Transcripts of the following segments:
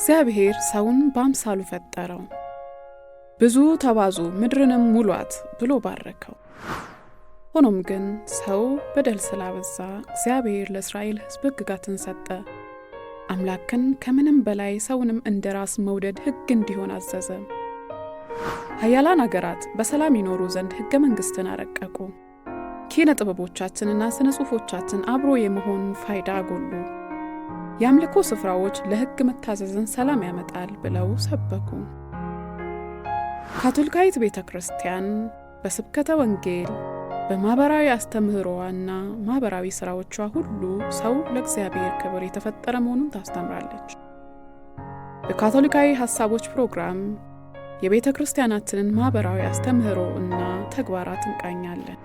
እግዚአብሔር ሰውን በአምሳሉ ፈጠረው፣ ብዙ ተባዙ ምድርንም ሙሏት ብሎ ባረከው። ሆኖም ግን ሰው በደል ስላበዛ እግዚአብሔር ለእስራኤል ሕዝብ ሕግጋትን ሰጠ። አምላክን ከምንም በላይ ሰውንም እንደራስ መውደድ ሕግ እንዲሆን አዘዘ። ኃያላን አገራት በሰላም ይኖሩ ዘንድ ሕገ መንግሥትን አረቀቁ። ኪነ ጥበቦቻችንና ስነ ጽሑፎቻችን አብሮ የመሆን ፋይዳ አጎሉ። የአምልኮ ስፍራዎች ለሕግ መታዘዝን ሰላም ያመጣል ብለው ሰበኩ። ካቶሊካዊት ቤተ ክርስቲያን በስብከተ ወንጌል በማህበራዊ አስተምህሮዋና ማህበራዊ ስራዎቿ ሁሉ ሰው ለእግዚአብሔር ክብር የተፈጠረ መሆኑን ታስተምራለች። በካቶሊካዊ ሐሳቦች ፕሮግራም የቤተ ክርስቲያናችንን ማህበራዊ አስተምህሮ እና ተግባራት እንቃኛለን።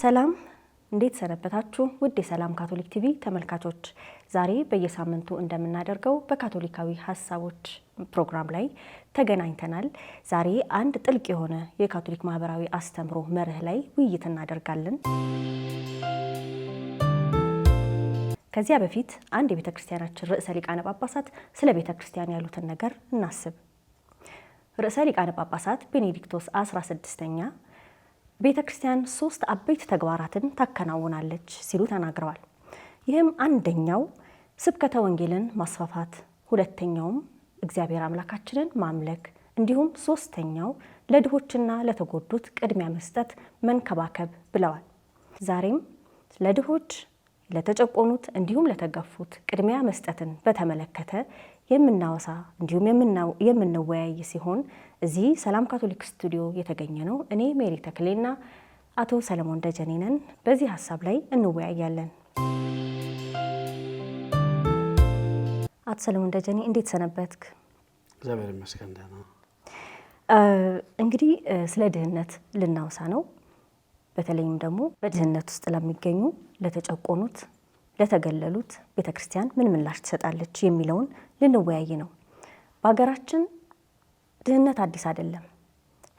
ሰላም እንዴት ሰነበታችሁ? ውድ የሰላም ካቶሊክ ቲቪ ተመልካቾች፣ ዛሬ በየሳምንቱ እንደምናደርገው በካቶሊካዊ ሐሳቦች ፕሮግራም ላይ ተገናኝተናል። ዛሬ አንድ ጥልቅ የሆነ የካቶሊክ ማህበራዊ አስተምሮ መርህ ላይ ውይይት እናደርጋለን። ከዚያ በፊት አንድ የቤተክርስቲያናችን ርዕሰ ሊቃነ ጳጳሳት ስለ ቤተክርስቲያን ያሉትን ነገር እናስብ። ርዕሰ ሊቃነ ጳጳሳት ቤኔዲክቶስ 16ኛ ቤተክርስቲያን 3 አበይት ተግባራትን ታከናውናለች ሲሉ ተናግረዋል። ይህም አንደኛው ስብከተ ወንጌልን ማስፋፋት፣ ሁለተኛውም እግዚአብሔር አምላካችንን ማምለክ፣ እንዲሁም ሶስተኛው ለድሆችና ለተጎዱት ቅድሚያ መስጠት፣ መንከባከብ ብለዋል። ዛሬም ለድሆች፣ ለተጨቆኑት እንዲሁም ለተገፉት ቅድሚያ መስጠትን በተመለከተ የምናወሳ እንዲሁም የምንወያይ ሲሆን እዚህ ሰላም ካቶሊክ ስቱዲዮ የተገኘ ነው። እኔ ሜሪ ተክሌና አቶ ሰለሞን ደጀኔ ነን። በዚህ ሀሳብ ላይ እንወያያለን። አቶ ሰለሞን ደጀኔ እንዴት ሰነበትክ? እግዚአብሔር ይመስገን ደህና። እንግዲህ ስለ ድህነት ልናወሳ ነው። በተለይም ደግሞ በድህነት ውስጥ ለሚገኙ ለተጨቆኑት፣ ለተገለሉት ቤተክርስቲያን ምን ምላሽ ትሰጣለች የሚለውን ልንወያይ ነው። በሀገራችን ድህነት አዲስ አይደለም።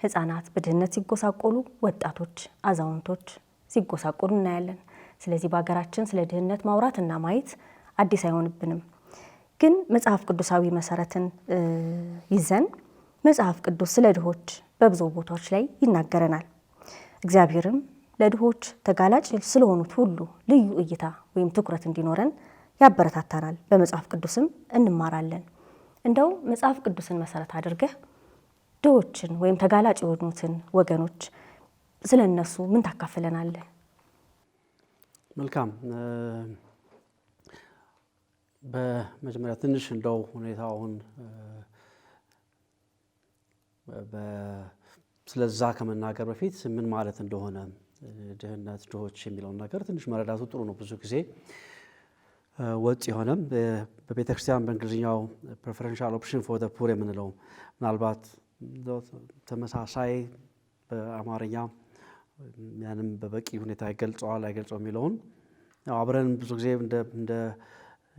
ህፃናት በድህነት ሲጎሳቆሉ፣ ወጣቶች፣ አዛውንቶች ሲጎሳቆሉ እናያለን። ስለዚህ በሀገራችን ስለ ድህነት ማውራትና ማየት አዲስ አይሆንብንም። ግን መጽሐፍ ቅዱሳዊ መሰረትን ይዘን መጽሐፍ ቅዱስ ስለ ድሆች በብዙ ቦታዎች ላይ ይናገረናል። እግዚአብሔርም ለድሆች ተጋላጭ ስለሆኑት ሁሉ ልዩ እይታ ወይም ትኩረት እንዲኖረን ያበረታታናል። በመጽሐፍ ቅዱስም እንማራለን። እንደው መጽሐፍ ቅዱስን መሰረት አድርገህ ድሆችን ወይም ተጋላጭ የሆኑትን ወገኖች ስለነሱ ምን ታካፍለናለህ? መልካም። በመጀመሪያ ትንሽ እንደው ሁኔታውን ስለዛ ከመናገር በፊት ምን ማለት እንደሆነ ድህነት፣ ድሆች የሚለውን ነገር ትንሽ መረዳቱ ጥሩ ነው። ብዙ ጊዜ ወጥ የሆነም በቤተክርስቲያን በእንግሊዝኛው ፕሬፈረንሻል ኦፕሽን ፎር ዘ ፑር የምንለው ምናልባት ተመሳሳይ በአማርኛ ያንም በበቂ ሁኔታ ይገልጸዋል አይገልጸው የሚለውን አብረን ብዙ ጊዜ እንደ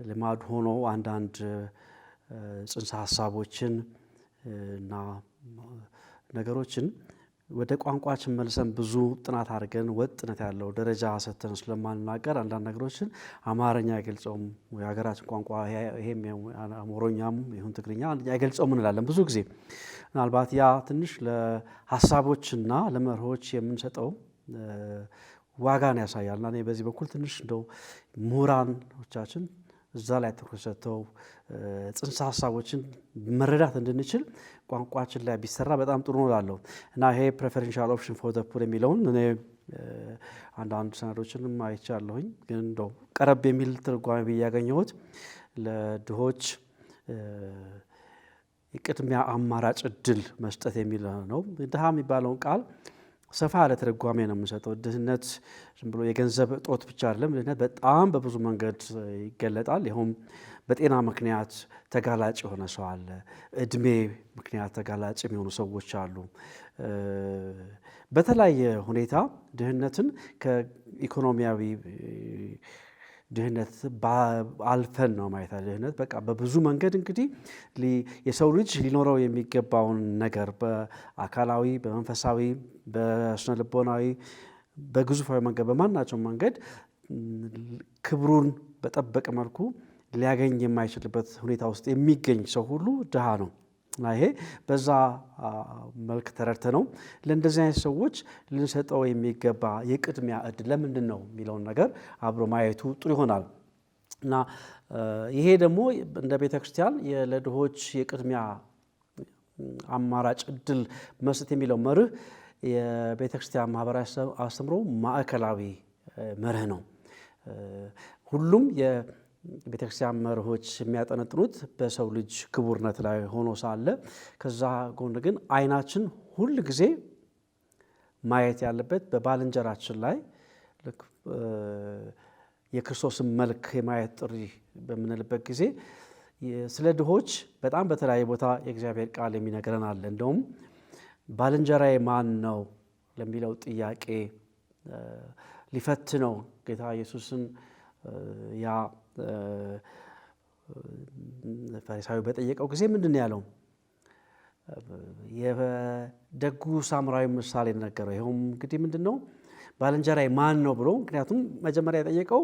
ልማድ ሆኖ አንዳንድ ጽንሰ ሀሳቦችን እና ነገሮችን ወደ ቋንቋችን መልሰን ብዙ ጥናት አድርገን ወጥነት ያለው ደረጃ ሰተን ስለማንናገር አንዳንድ ነገሮችን አማርኛ አይገልጸውም ወይ ሀገራችን ቋንቋ ይሄም አሞሮኛም ይሁን ትግርኛ አይገልጸውም እንላለን ብዙ ጊዜ። ምናልባት ያ ትንሽ ለሐሳቦችና ለመርሆች የምንሰጠው ዋጋን ያሳያልና እኔ በዚህ በኩል ትንሽ እንደው ምሁራኖቻችን እዛ ላይ ትኩረት ሰጥተው ጽንሰ ሀሳቦችን መረዳት እንድንችል ቋንቋችን ላይ ቢሰራ በጣም ጥሩ ነው እላለሁ እና ይሄ ፕሬፈረንሻል ኦፕሽን ፎር ዘ ፑር የሚለውን እኔ አንዳንድ ሰነዶችንም አይቻለሁኝ፣ ግን እንደው ቀረብ የሚል ትርጓሜ ብዬ ያገኘሁት ለድሆች የቅድሚያ አማራጭ እድል መስጠት የሚል ነው። ድሃ የሚባለውን ቃል ሰፋ ያለ ትርጓሜ ነው የምንሰጠው። ድህነት ዝም ብሎ የገንዘብ እጦት ብቻ አይደለም። ድህነት በጣም በብዙ መንገድ ይገለጣል። ይኸውም በጤና ምክንያት ተጋላጭ የሆነ ሰው አለ። እድሜ ምክንያት ተጋላጭ የሚሆኑ ሰዎች አሉ። በተለያየ ሁኔታ ድህነትን ከኢኮኖሚያዊ ድህነት አልፈን ነው ማየት። ድህነት በቃ በብዙ መንገድ እንግዲህ የሰው ልጅ ሊኖረው የሚገባውን ነገር በአካላዊ፣ በመንፈሳዊ፣ በስነ ልቦናዊ፣ በግዙፋዊ መንገድ በማናቸው መንገድ ክብሩን በጠበቀ መልኩ ሊያገኝ የማይችልበት ሁኔታ ውስጥ የሚገኝ ሰው ሁሉ ድሃ ነው እና ይሄ በዛ መልክ ተረድተ ነው ለእንደዚህ አይነት ሰዎች ልንሰጠው የሚገባ የቅድሚያ እድል ለምንድን ነው የሚለውን ነገር አብሮ ማየቱ ጥሩ ይሆናል እና ይሄ ደግሞ እንደ ቤተ ክርስቲያን ለድሆች የቅድሚያ አማራጭ እድል መስጠት የሚለው መርህ የቤተ ክርስቲያን ማህበራዊ አስተምሮ ማዕከላዊ መርህ ነው። ሁሉም የቤተክርስቲያን መርሆች የሚያጠነጥኑት በሰው ልጅ ክቡርነት ላይ ሆኖ ሳለ ከዛ ጎን ግን አይናችን ሁል ጊዜ ማየት ያለበት በባልንጀራችን ላይ የክርስቶስን መልክ የማየት ጥሪ በምንልበት ጊዜ ስለ ድሆች በጣም በተለያየ ቦታ የእግዚአብሔር ቃል የሚነግረን አለ። እንደውም ባልንጀራዬ ማን ነው ለሚለው ጥያቄ ሊፈትነው ጌታ ኢየሱስን ያ ፈሪሳዊ በጠየቀው ጊዜ ምንድን ያለው? የደጉ ሳምራዊ ምሳሌ ነገረው። ይኸውም እንግዲህ ምንድን ነው ባልንጀራዬ ማን ነው ብሎ፣ ምክንያቱም መጀመሪያ የጠየቀው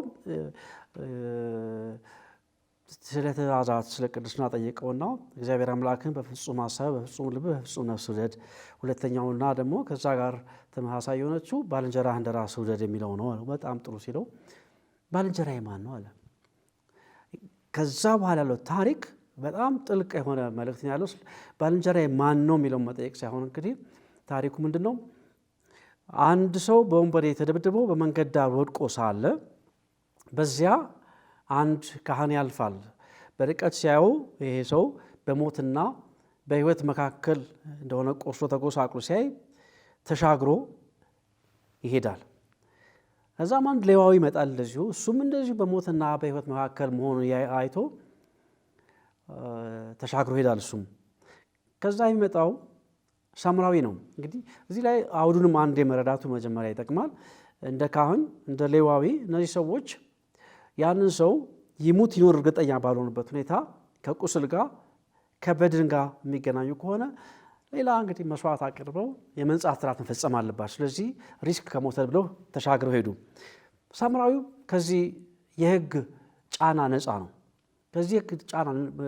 ስለ ትእዛዛት ስለ ቅድስና ጠየቀውና እግዚአብሔር አምላክን በፍጹም ሀሳብ በፍጹም ልብ በፍጹም ነፍስ ውደድ፣ ሁለተኛውና ደግሞ ከዛ ጋር ተመሳሳይ የሆነችው ባልንጀራህ እንደ ራስህ ውደድ የሚለው ነው። በጣም ጥሩ ሲለው ባልንጀራዬ ማን ነው አለ። ከዛ በኋላ ያለው ታሪክ በጣም ጥልቅ የሆነ መልእክት ያለው ባልንጀራዬ ማን ነው የሚለውን መጠየቅ ሳይሆን እንግዲህ ታሪኩ ምንድን ነው? አንድ ሰው በወንበዴ ተደብድቦ በመንገድ ዳር ወድቆ ሳለ በዚያ አንድ ካህን ያልፋል። በርቀት ሲያዩ ይሄ ሰው በሞትና በሕይወት መካከል እንደሆነ ቆስሎ ተጎሳቅሎ ሲያይ ተሻግሮ ይሄዳል። ከዛም አንድ ሌዋዊ ይመጣል እንደዚሁ፣ እሱም እንደዚሁ በሞትና በሕይወት መካከል መሆኑን አይቶ ተሻግሮ ይሄዳል እሱም። ከዛ የሚመጣው ሳምራዊ ነው። እንግዲህ እዚህ ላይ አውዱንም አንድ የመረዳቱ መጀመሪያ ይጠቅማል። እንደ ካህን እንደ ሌዋዊ እነዚህ ሰዎች ያንን ሰው ይሙት ይኖር እርግጠኛ ባልሆኑበት ሁኔታ ከቁስል ጋር ከበድን ጋር የሚገናኙ ከሆነ ሌላ እንግዲህ መስዋዕት አቅርበው የመንጻት ስርዓት መፈጸም አለባቸው። ስለዚህ ሪስክ ከመውሰድ ብለው ተሻግረው ሄዱ። ሳምራዊው ከዚህ የሕግ ጫና ነፃ ነው። ከዚህ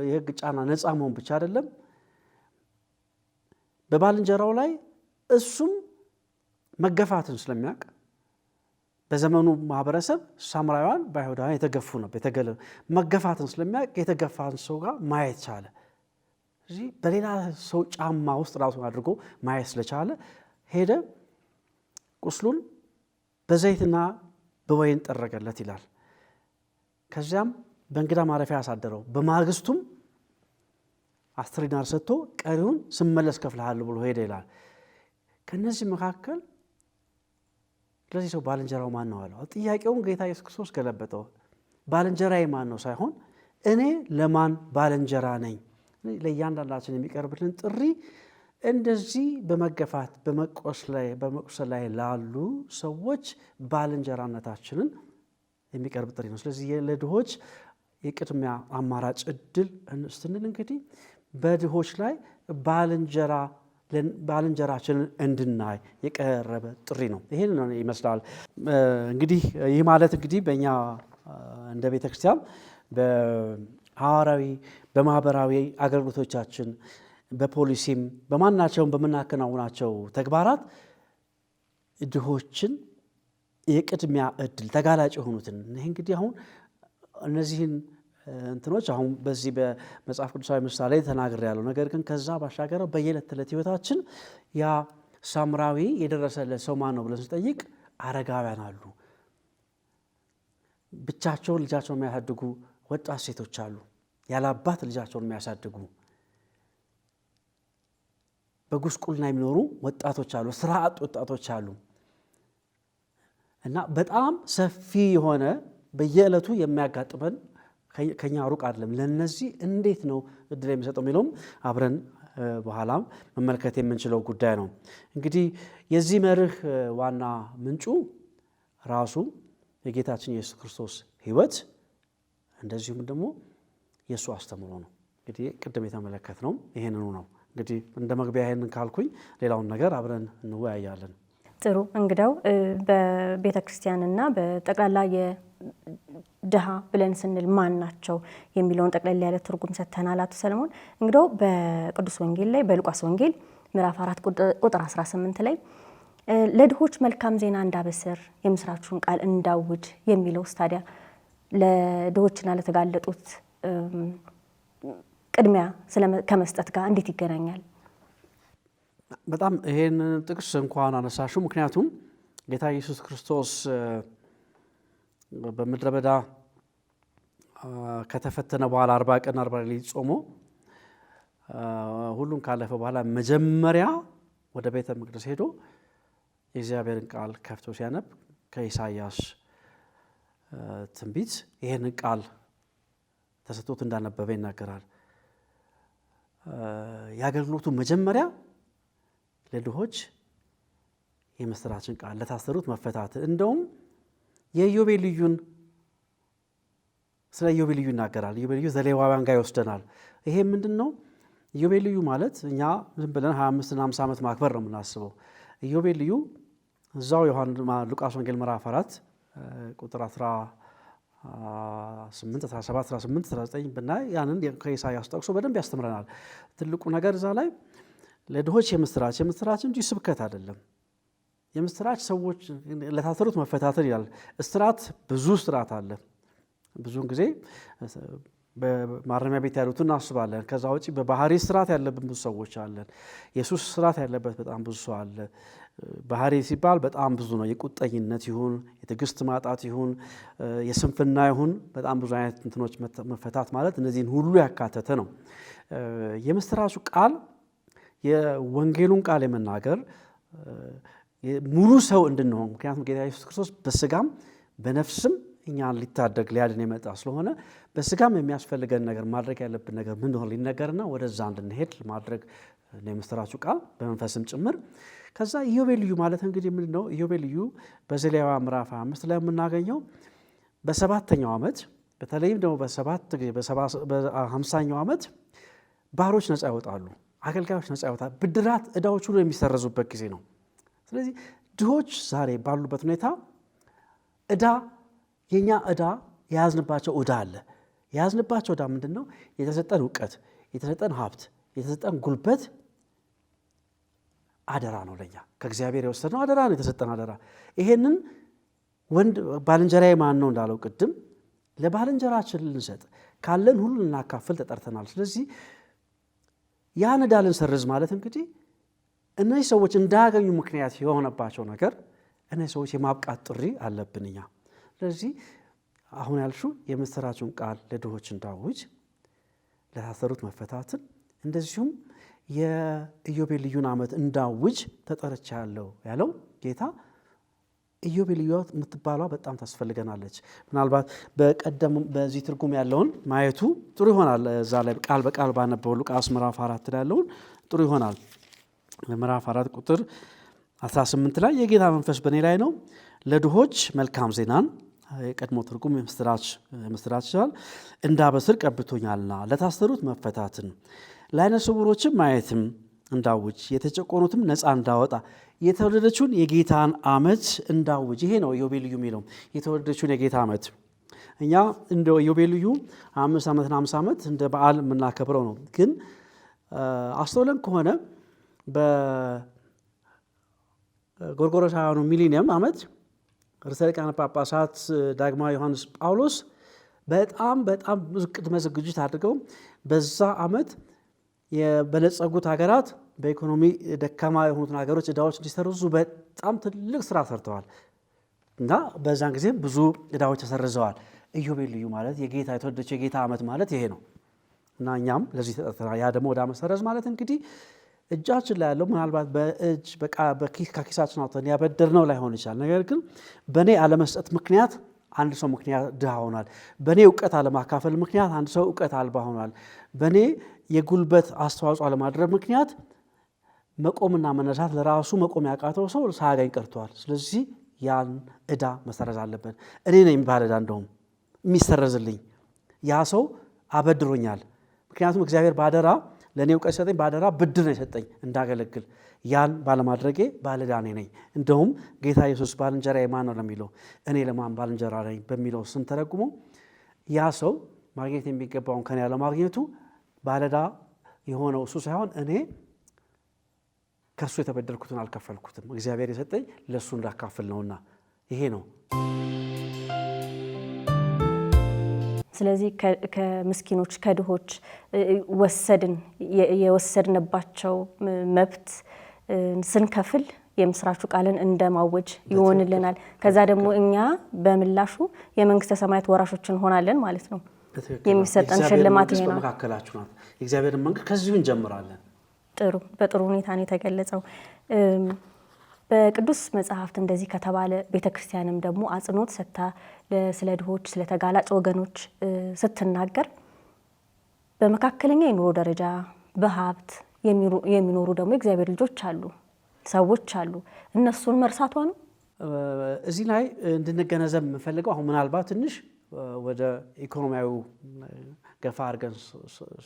የሕግ ጫና ነፃ መሆን ብቻ አይደለም፣ በባልንጀራው ላይ እሱም መገፋትን ስለሚያውቅ በዘመኑ ማህበረሰብ ሳምራውያን በአይሁዳውያን የተገፉ ነው። መገፋትን ስለሚያውቅ የተገፋን ሰው ጋር ማየት ቻለ። እዚህ በሌላ ሰው ጫማ ውስጥ ራሱን አድርጎ ማየት ስለቻለ ሄደ፣ ቁስሉን በዘይትና በወይን ጠረገለት ይላል። ከዚያም በእንግዳ ማረፊያ ያሳደረው። በማግስቱም 10 ዲናር ሰጥቶ ቀሪውን ስመለስ ከፍልሃለሁ ብሎ ሄደ ይላል። ከነዚህ መካከል ስለዚህ ሰው ባልንጀራው ማን ነው አለው። ጥያቄውን ጌታ ኢየሱስ ክርስቶስ ገለበጠው። ባልንጀራዬ ማን ነው ሳይሆን እኔ ለማን ባልንጀራ ነኝ። ለእያንዳንዳችን የሚቀርብልን ጥሪ እንደዚህ በመገፋት በመቁሰል ላይ ላሉ ሰዎች ባልንጀራነታችንን የሚቀርብ ጥሪ ነው። ስለዚህ ለድሆች የቅድሚያ አማራጭ እድል ስንል እንግዲህ በድሆች ላይ ባልንጀራችንን እንድናይ የቀረበ ጥሪ ነው። ይህን ይመስላል እንግዲህ ይህ ማለት እንግዲህ በእኛ እንደ ቤተ ክርስቲያን በሐዋርያዊ በማህበራዊ አገልግሎቶቻችን በፖሊሲም በማናቸውም በምናከናውናቸው ተግባራት ድሆችን የቅድሚያ እድል ተጋላጭ የሆኑትን ይህ እንግዲህ አሁን እነዚህን እንትኖች አሁን በዚህ በመጽሐፍ ቅዱሳዊ ምሳሌ ተናግሬ ያለው። ነገር ግን ከዛ ባሻገር በየዕለት ተዕለት ህይወታችን ያ ሳምራዊ የደረሰለት ሰው ማን ነው ብለን ስንጠይቅ አረጋውያን አሉ፣ ብቻቸውን ልጃቸውን የሚያሳድጉ ወጣት ሴቶች አሉ፣ ያለ አባት ልጃቸውን የሚያሳድጉ በጉስቁልና የሚኖሩ ወጣቶች አሉ፣ ስራ አጥ ወጣቶች አሉ። እና በጣም ሰፊ የሆነ በየዕለቱ የሚያጋጥመን ከኛ ሩቅ አይደለም። ለነዚህ እንዴት ነው እድል የሚሰጠው የሚለውም አብረን በኋላም መመልከት የምንችለው ጉዳይ ነው። እንግዲህ የዚህ መርህ ዋና ምንጩ ራሱ የጌታችን የኢየሱስ ክርስቶስ ህይወት እንደዚሁም ደግሞ የእሱ አስተምሮ ነው። እንግዲህ ቅድም የተመለከትነው ይሄንኑ ነው። እንግዲህ እንደ መግቢያ ይሄንን ካልኩኝ ሌላውን ነገር አብረን እንወያያለን። ጥሩ። እንግዳው በቤተ ክርስቲያንና በጠቅላላ የድሃ ብለን ስንል ማን ናቸው የሚለውን ጠቅላላ ያለ ትርጉም ሰጥተናል አቶ ሰለሞን። እንግዳው በቅዱስ ወንጌል ላይ በሉቃስ ወንጌል ምዕራፍ 4 ቁጥር 18 ላይ ለድሆች መልካም ዜና እንዳበስር የምስራቹን ቃል እንዳውጅ የሚለው ታዲያ ለድሆችና ለተጋለጡት ቅድሚያ ከመስጠት ጋር እንዴት ይገናኛል? በጣም ይሄን ጥቅስ እንኳን አነሳሹ። ምክንያቱም ጌታ ኢየሱስ ክርስቶስ በምድረ በዳ ከተፈተነ በኋላ 40 ቀን 40 ሌሊት ጾሞ ሁሉን ካለፈ በኋላ መጀመሪያ ወደ ቤተ መቅደስ ሄዶ የእግዚአብሔርን ቃል ከፍቶ ሲያነብ ከኢሳይያስ ትንቢት ይሄንን ቃል ተሰጥቶት እንዳነበበ ይናገራል። የአገልግሎቱ መጀመሪያ ለድሆች የምስራችን ቃል፣ ለታሰሩት መፈታት፣ እንደውም የኢዮቤልዩን ስለ ኢዮቤልዩ ይናገራል። ኢዮቤልዩ ዘሌዋውያን ጋር ይወስደናል። ይሄ ምንድን ነው? ኢዮቤልዩ ማለት እኛ ዝም ብለን 25 እና 50 ዓመት ማክበር ነው የምናስበው። ኢዮቤልዩ እዛው ሉቃስ ወንጌል ምዕራፍ 4 ቁጥር 18 17 18 19 ብናይ ያንን ከኢሳይያስ ጠቅሶ በደንብ ያስተምረናል። ትልቁ ነገር እዛ ላይ ለድሆች የምስራች እንጂ ስብከት አይደለም። የምስራች ሰዎች ለታሰሩት መፈታትን ይላል። እስራት ብዙ እስራት አለ። ብዙውን ጊዜ በማረሚያ ቤት ያሉትን እናስባለን። ከዛ ውጪ በባህሪ እስራት ያለብን ብዙ ሰዎች አለን። የሱስ እስራት ያለበት በጣም ብዙ ሰው አለ። ባህሪ ሲባል በጣም ብዙ ነው። የቁጠኝነት ይሁን የትዕግስት ማጣት ይሁን የስንፍና ይሁን በጣም ብዙ አይነት እንትኖች መፈታት ማለት እነዚህን ሁሉ ያካተተ ነው። የምስራቹ ቃል የወንጌሉን ቃል የመናገር ሙሉ ሰው እንድንሆን፣ ምክንያቱም ጌታ ኢየሱስ ክርስቶስ በስጋም በነፍስም እኛን ሊታደግ ሊያድን የመጣ ስለሆነ በስጋም የሚያስፈልገን ነገር ማድረግ ያለብን ነገር ምን እንደሆነ ሊነገርና ወደዛ እንድንሄድ ማድረግ ነው የምስራቹ ቃል በመንፈስም ጭምር። ከዛ ኢዮቤልዩ ማለት እንግዲህ ምንድን ነው? ኢዮቤልዩ በዘሌዋውያን ምዕራፍ 25 ላይ የምናገኘው በ7ኛው ዓመት በተለይም ደግሞ በ50ኛው ዓመት ባሮች ነፃ ይወጣሉ፣ አገልጋዮች ነፃ ይወጣሉ፣ ብድራት ዕዳዎች ሁሉ የሚሰረዙበት ጊዜ ነው። ስለዚህ ድሆች ዛሬ ባሉበት ሁኔታ ዕዳ የኛ ዕዳ የያዝንባቸው ዕዳ አለ። የያዝንባቸው ዕዳ ምንድን ነው? የተሰጠን እውቀት፣ የተሰጠን ሀብት፣ የተሰጠን ጉልበት አደራ ነው። ለኛ ከእግዚአብሔር የወሰድነው አደራ ነው፣ የተሰጠን አደራ። ይሄንን ወንድ ባልንጀራዬ ማን ነው እንዳለው ቅድም ለባልንጀራችን ልንሰጥ ካለን ሁሉ ልናካፍል ተጠርተናል። ስለዚህ ያን ዕዳ ልንሰርዝ ማለት እንግዲህ እነዚህ ሰዎች እንዳያገኙ ምክንያት የሆነባቸው ነገር እነዚህ ሰዎች የማብቃት ጥሪ አለብን እኛ። ስለዚህ አሁን ያልሽው የምስራቹን ቃል ለድሆች እንዳውጅ፣ ለታሰሩት መፈታትን፣ እንደዚሁም የኢዮቤልዩን ዓመት እንዳውጅ ተጠርቻለሁ ያለው ጌታ ኢዮቤልዩ የምትባሏ በጣም ታስፈልገናለች። ምናልባት በቀደም በዚህ ትርጉም ያለውን ማየቱ ጥሩ ይሆናል። እዛ ላይ ቃል በቃል ባነበው ሉቃስ ምዕራፍ 4 ላይ ያለውን ጥሩ ይሆናል። ምዕራፍ 4 ቁጥር 18 ላይ የጌታ መንፈስ በእኔ ላይ ነው፣ ለድሆች መልካም ዜናን የቀድሞ ትርጉም ምስራች ይችላል እንዳበስር ቀብቶኛልና፣ ለታሰሩት መፈታትን፣ ለዓይነ ስውሮችም ማየትም እንዳውጅ፣ የተጨቆኑትም ነፃ እንዳወጣ፣ የተወደደችውን የጌታን ዓመት እንዳውጅ። ይሄ ነው ኢዮቤልዩ የሚለው የተወደደችውን የጌታ ዓመት። እኛ እንደ ኢዮቤልዩ 5 ዓመትና 50 ዓመት እንደ በዓል የምናከብረው ነው። ግን አስተውለን ከሆነ በጎርጎሮሳውያኑ ሚሊኒየም ዓመት ርዕሰ ሊቃነ ጳጳሳት ዳግማዊ ዮሐንስ ጳውሎስ በጣም ቅድመ ዝግጅት አድርገው በዛ ዓመት የበለጸጉት ሀገራት በኢኮኖሚ ደካማ የሆኑትን ሀገሮች ዕዳዎች እንዲሰርዙ በጣም ትልቅ ስራ ሰርተዋል እና በዛን ጊዜ ብዙ ዕዳዎች ተሰርዘዋል። ኢዮቤልዩ ማለት የጌታ የተወደደች የጌታ ዓመት ማለት ይሄ ነው እና እኛም ለዚህ ተጠርተናል። ያ ደግሞ ዕዳ መሰረዝ ማለት እንግዲህ እጃችን ላይ ያለው ምናልባት በእጅ ከኪሳችን አውጥተን ያበደርነው ላይሆን ይችላል። ነገር ግን በእኔ አለመስጠት ምክንያት አንድ ሰው ምክንያት ድሃ ሆኗል። በእኔ እውቀት አለማካፈል ምክንያት አንድ ሰው እውቀት አልባ ሆኗል። በእኔ የጉልበት አስተዋጽኦ አለማድረግ ምክንያት መቆምና መነሳት ለራሱ መቆም ያቃተው ሰው ሳያገኝ ቀርቷል። ስለዚህ ያን ዕዳ መሰረዝ አለብን። እኔ ነኝ ባለ ዕዳ እንደውም የሚሰረዝልኝ ያ ሰው አበድሮኛል። ምክንያቱም እግዚአብሔር ባደራ ለእኔ እውቀት ሰጠኝ፣ ባደራ ብድር ነው የሰጠኝ እንዳገለግል። ያን ባለማድረጌ ባለዕዳ እኔ ነኝ። እንደውም ጌታ ኢየሱስ ባልንጀራዬ ማን ነው ለሚለው እኔ ለማን ባልንጀራ ነኝ በሚለው ስንተረጉሞ ያ ሰው ማግኘት የሚገባውን ከኔ ያለማግኘቱ ባለዕዳ የሆነው እሱ ሳይሆን እኔ ከእሱ የተበደርኩትን አልከፈልኩትም። እግዚአብሔር የሰጠኝ ለእሱ እንዳካፍል ነውና ይሄ ነው። ስለዚህ ከምስኪኖች ከድሆች የወሰድንባቸው መብት ስንከፍል የምስራቹ ቃልን እንደማወጅ ይሆንልናል። ከዛ ደግሞ እኛ በምላሹ የመንግስተ ሰማያት ወራሾች እንሆናለን ማለት ነው። የሚሰጠን ሽልማት ይሄ ነው። በመካከላችሁ ናት የእግዚአብሔርን መንግስት ከዚሁ እንጀምራለን። ጥሩ፣ በጥሩ ሁኔታ ነው የተገለጸው። በቅዱስ መጽሐፍት እንደዚህ ከተባለ ቤተክርስቲያንም ደግሞ አጽንኦት ሰጥታ ስለ ድሆች ስለ ተጋላጭ ወገኖች ስትናገር በመካከለኛ የኑሮ ደረጃ በሀብት የሚኖሩ ደግሞ የእግዚአብሔር ልጆች አሉ፣ ሰዎች አሉ። እነሱን መርሳቷ ነው። እዚህ ላይ እንድንገነዘብ የምፈልገው አሁን ምናልባት ትንሽ ወደ ኢኮኖሚያዊ ገፋ አድርገን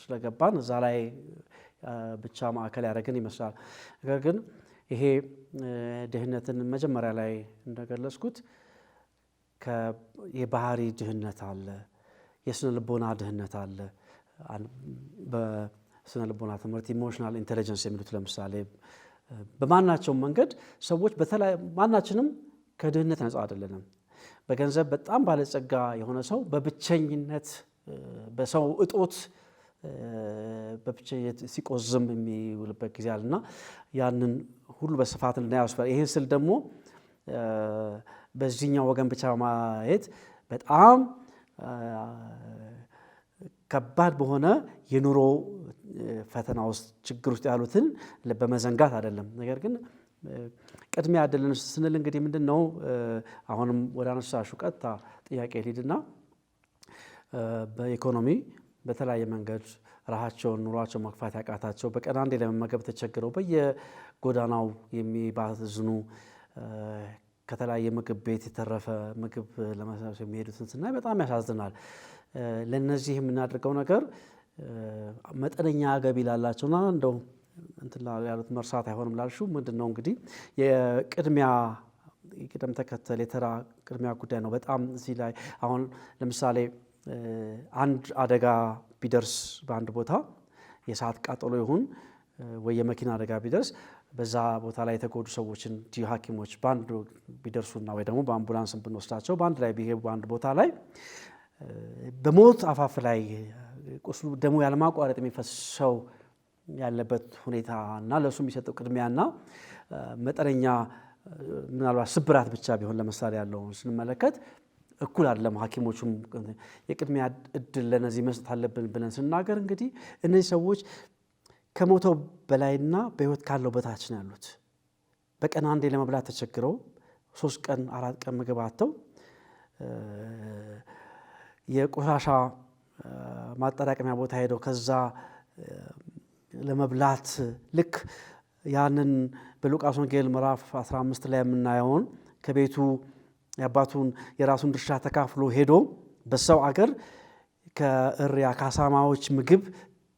ስለገባን እዛ ላይ ብቻ ማዕከል ያደረግን ይመስላል። ነገር ግን ይሄ ድህነትን መጀመሪያ ላይ እንደገለጽኩት የባህሪ ድህነት አለ፣ የስነ ልቦና ድህነት አለ። በስነ ልቦና ትምህርት ኢሞሽናል ኢንቴሊጀንስ የሚሉት ለምሳሌ በማናቸውም መንገድ ሰዎች ማናችንም ከድህነት ነፃ አይደለንም። በገንዘብ በጣም ባለጸጋ የሆነ ሰው በብቸኝነት በሰው እጦት በብቸኝነት ሲቆዝም የሚውልበት ጊዜ አለና ያንን ሁሉ በስፋት ልናየው ያስፈልጋል። ይህን ስል ደግሞ በዚህኛው ወገን ብቻ ማየት በጣም ከባድ በሆነ የኑሮ ፈተና ውስጥ ችግር ውስጥ ያሉትን በመዘንጋት አይደለም። ነገር ግን ቅድሚያ ያደለን ስንል እንግዲህ ምንድን ነው? አሁንም ወደ አነሳሹ ቀጥታ ጥያቄ ሊድና በኢኮኖሚ በተለያየ መንገድ ራሳቸውን ኑሯቸው መግፋት ያቃታቸው በቀን አንዴ ለመመገብ ተቸግረው በየጎዳናው የሚባዝኑ ከተለያየ ምግብ ቤት የተረፈ ምግብ ለመሰብሰብ የሚሄዱትን ስናይ በጣም ያሳዝናል። ለነዚህ የምናደርገው ነገር መጠነኛ ገቢ ላላቸውና እንደው እንትን ያሉት መርሳት አይሆንም ላልሽው ምንድነው እንግዲህ የቅደም ተከተል የተራ ቅድሚያ ጉዳይ ነው። በጣም እዚህ ላይ አሁን ለምሳሌ አንድ አደጋ ቢደርስ በአንድ ቦታ የሰዓት ቃጠሎ ይሁን ወይ የመኪና አደጋ ቢደርስ በዛ ቦታ ላይ የተጎዱ ሰዎችን ሐኪሞች በአንድ ቢደርሱና ወይ ደግሞ በአምቡላንስን ብንወስዳቸው በአንድ ላይ ቢሄዱ በአንድ ቦታ ላይ በሞት አፋፍ ላይ ቁስሉ ደሙ ያለማቋረጥ የሚፈሰው ያለበት ሁኔታ እና ለሱ የሚሰጠው ቅድሚያና መጠነኛ ምናልባት ስብራት ብቻ ቢሆን ለምሳሌ ያለውን ስንመለከት እኩል አይደለም። ሐኪሞቹም የቅድሚያ እድል ለነዚህ መስጠት አለብን ብለን ስናገር እንግዲህ እነዚህ ሰዎች ከሞተው በላይና በህይወት ካለው በታች ነው ያሉት። በቀን አንዴ ለመብላት ተቸግረው 3 ቀን 4 ቀን ምግብ አጥተው የቆሻሻ ማጠራቀሚያ ቦታ ሄደው ከዛ ለመብላት ልክ ያንን በሉቃስ ወንጌል ምዕራፍ 15 ላይ የምናየውን ከቤቱ የአባቱን የራሱን ድርሻ ተካፍሎ ሄዶ በሰው አገር ከእሪያ ከአሳማዎች ምግብ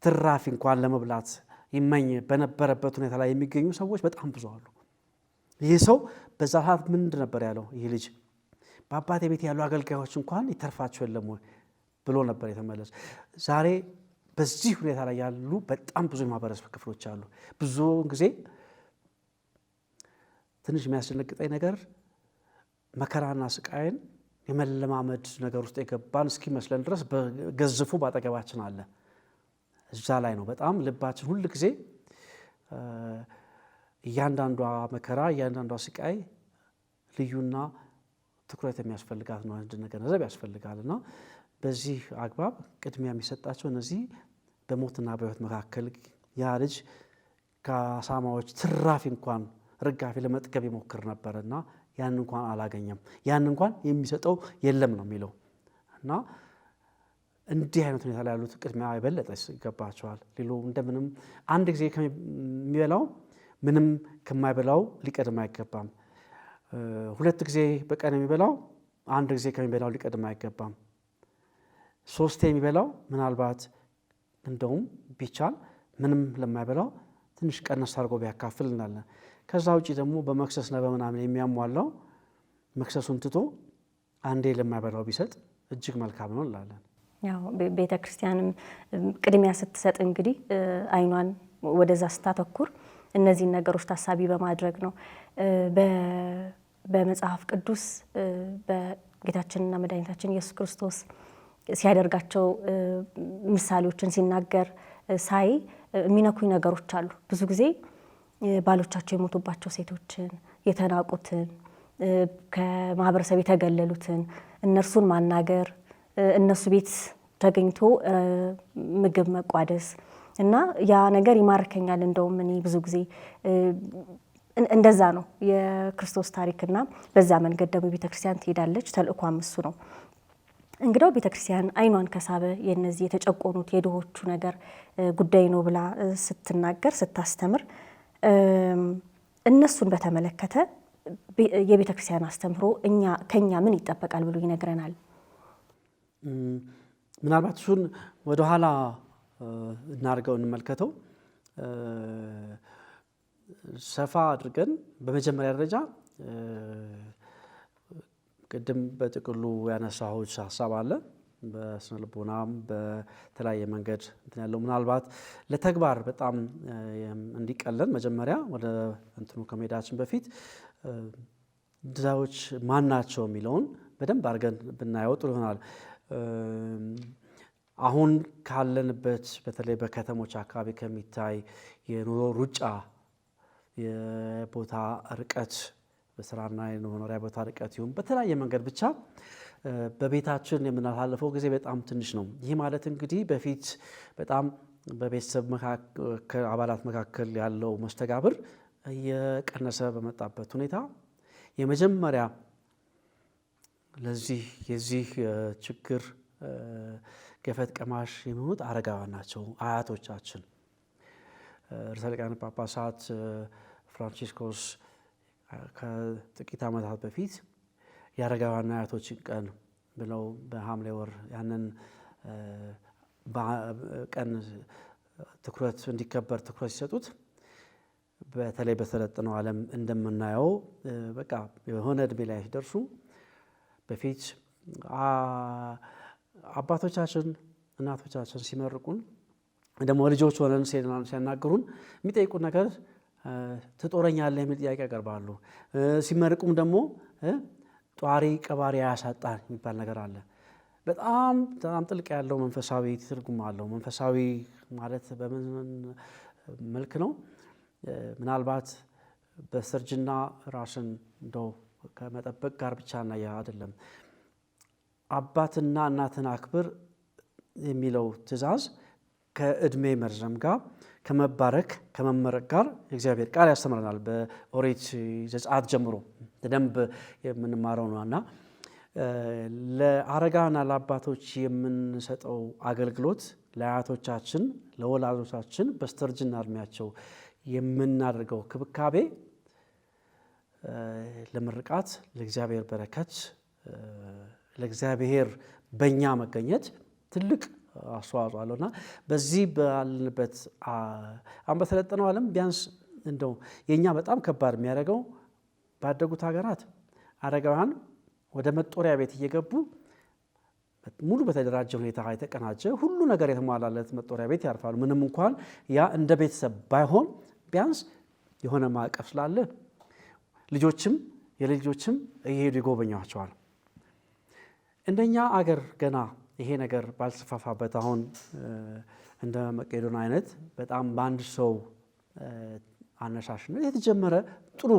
ትራፊ እንኳን ለመብላት ይመኝ በነበረበት ሁኔታ ላይ የሚገኙ ሰዎች በጣም ብዙ አሉ። ይህ ሰው በዛ ሰዓት ምንድን ነበር ያለው? ይህ ልጅ በአባቴ ቤት ያሉ አገልጋዮች እንኳን ይተርፋቸው የለም ወይ ብሎ ነበር የተመለሰ። ዛሬ በዚህ ሁኔታ ላይ ያሉ በጣም ብዙ የማህበረሰብ ክፍሎች አሉ። ብዙውን ጊዜ ትንሽ የሚያስደነግጠኝ ነገር መከራና ስቃይን የመለማመድ ነገር ውስጥ የገባን እስኪመስለን ድረስ በገዝፉ ባጠገባችን አለ። እዛ ላይ ነው በጣም ልባችን ሁል ጊዜ እያንዳንዷ መከራ እያንዳንዷ ስቃይ ልዩና ትኩረት የሚያስፈልጋት ነው። አንድ ነገር ነዘብ ያስፈልጋልና በዚህ አግባብ ቅድሚያ የሚሰጣቸው እነዚህ በሞትና በሕይወት መካከል ያ ልጅ ከአሳማዎች ትራፊ እንኳን ርጋፊ ለመጥገብ ይሞክር ነበርና ያን እንኳን አላገኘም። ያን እንኳን የሚሰጠው የለም ነው የሚለው እና እንዲህ አይነት ሁኔታ ላይ ያሉት ቅድሚያ የበለጠ ይገባቸዋል። ሌሎ እንደምንም አንድ ጊዜ ከሚበላው ምንም ከማይበላው ሊቀድም አይገባም። 2 ጊዜ በቀን የሚበላው አንድ ጊዜ ከሚበላው ሊቀድም አይገባም። 3 የሚበላው ምናልባት እንደውም ቢቻል ምንም ለማይበላው ትንሽ ቀነስ አድርጎ ቢያካፍል እናለን። ከዛ ውጪ ደግሞ በመክሰስና በምናምን የሚያሟላው መክሰሱን ትቶ አንዴ ለማይበላው ቢሰጥ እጅግ መልካም ነው እንላለን። ያው ቤተ ክርስቲያንም ቅድሚያ ስትሰጥ እንግዲህ አይኗን ወደዛ ስታተኩር እነዚህን ነገሮች ታሳቢ በማድረግ ነው። በመጽሐፍ ቅዱስ በጌታችንና መድኃኒታችን ኢየሱስ ክርስቶስ ሲያደርጋቸው ምሳሌዎችን ሲናገር ሳይ የሚነኩኝ ነገሮች አሉ። ብዙ ጊዜ ባሎቻቸው የሞቱባቸው ሴቶችን፣ የተናቁትን፣ ከማህበረሰብ የተገለሉትን እነርሱን ማናገር፣ እነሱ ቤት ተገኝቶ ምግብ መቋደስ እና ያ ነገር ይማርከኛል። እንደውም እኔ ብዙ ጊዜ እንደዛ ነው የክርስቶስ ታሪክና በዛ መንገድ ደግሞ ቤተክርስቲያን ትሄዳለች። ተልእኳም እሱ ነው። እንግዲያው ቤተክርስቲያን አይኗን ከሳበ የነዚህ የተጨቆኑት የድሆቹ ነገር ጉዳይ ነው ብላ ስትናገር ስታስተምር እነሱን በተመለከተ የቤተክርስቲያን አስተምሮ ከኛ ምን ይጠበቃል ብሎ ይነግረናል። ምናልባት እሱን ወደኋላ እናድርገው እንመልከተው። ሰፋ አድርገን በመጀመሪያ ደረጃ ቅድም በጥቅሉ ያነሳሁት ሀሳብ አለ። በስነ ልቦናም በተለያየ መንገድ እንትን ያለው ምናልባት ለተግባር በጣም እንዲቀለን መጀመሪያ ወደ እንትኑ ከመሄዳችን በፊት ድዛዎች ማን ናቸው የሚለውን በደንብ አድርገን ብናየው ጥሩ ይሆናል። አሁን ካለንበት በተለይ በከተሞች አካባቢ ከሚታይ የኑሮ ሩጫ፣ የቦታ ርቀት፣ በስራና የመኖሪያ ቦታ ርቀት ይሁን በተለያየ መንገድ ብቻ በቤታችን የምናሳልፈው ጊዜ በጣም ትንሽ ነው። ይህ ማለት እንግዲህ በፊት በጣም በቤተሰብ አባላት መካከል ያለው መስተጋብር እየቀነሰ በመጣበት ሁኔታ የመጀመሪያ የዚህ ችግር ገፈት ቀማሽ የሚሆኑት አረጋውያን ናቸው። አያቶቻችን ርዕሰ ሊቃነ ጳጳሳት ፍራንቺስኮስ ከጥቂት ዓመታት በፊት የአረጋውያን አያቶችን ቀን ብለው በሐምሌ ወር ያንን ቀን ትኩረት እንዲከበር ትኩረት ሲሰጡት በተለይ በሰለጠነው ዓለም እንደምናየው በቃ የሆነ እድሜ ላይ ሲደርሱ በፊት አባቶቻችን እናቶቻችን ሲመርቁን ደግሞ ልጆች ሆነን ሲያናግሩን የሚጠይቁን ነገር ትጦረኛለህ የሚል ጥያቄ ያቀርባሉ። ሲመርቁም ደግሞ ጧሪ ቀባሪ አያሳጣን የሚባል ነገር አለ። በጣም ጥልቅ ያለው መንፈሳዊ ትርጉም አለው። መንፈሳዊ ማለት በምን መልክ ነው? ምናልባት በሰርጅና ራስን እንደው ከመጠበቅ ጋር ብቻ እና ያ አይደለም። አባትና እናትን አክብር የሚለው ትእዛዝ ከእድሜ መርዘም ጋር ከመባረክ ከመመረቅ ጋር የእግዚአብሔር ቃል ያስተምረናል። በኦሪት ዘጸአት ጀምሮ በደንብ የምንማረው ነውና ለአረጋውያንና ለአባቶች የምንሰጠው አገልግሎት ለአያቶቻችን ለወላጆቻችን በስተርጅና እድሜያቸው የምናደርገው ክብካቤ ለምርቃት ለእግዚአብሔር በረከት ለእግዚአብሔር በእኛ መገኘት ትልቅ አስተዋጽኦ አለውና በዚህ ባልንበት አሁን በተለጠነው ዓለም ቢያንስ እንደው የእኛ በጣም ከባድ የሚያደርገው ባደጉት ሀገራት አረጋውያን ወደ መጦሪያ ቤት እየገቡ ሙሉ በተደራጀ ሁኔታ የተቀናጀ ሁሉ ነገር የተሟላለት መጦሪያ ቤት ያርፋሉ። ምንም እንኳን ያ እንደ ቤተሰብ ባይሆን ቢያንስ የሆነ ማዕቀፍ ስላለ ልጆችም የልጆችም እየሄዱ ይጎበኛቸዋል። እንደኛ አገር ገና ይሄ ነገር ባልተስፋፋበት አሁን እንደ መቄዶንያ አይነት በጣም በአንድ ሰው አነሳሽነት የተጀመረ ጥሩ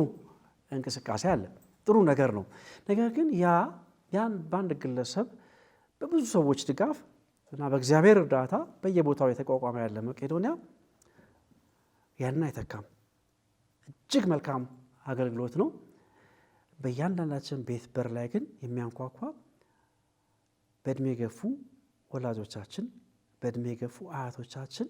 እንቅስቃሴ አለ። ጥሩ ነገር ነው። ነገር ግን ያን በአንድ ግለሰብ በብዙ ሰዎች ድጋፍ እና በእግዚአብሔር እርዳታ በየቦታው የተቋቋመ ያለ መቄዶንያ ያንን አይተካም። እጅግ መልካም አገልግሎት ነው። በእያንዳንዳችን ቤት በር ላይ ግን የሚያንኳኳ በእድሜ የገፉ ወላጆቻችን፣ በእድሜ የገፉ አያቶቻችን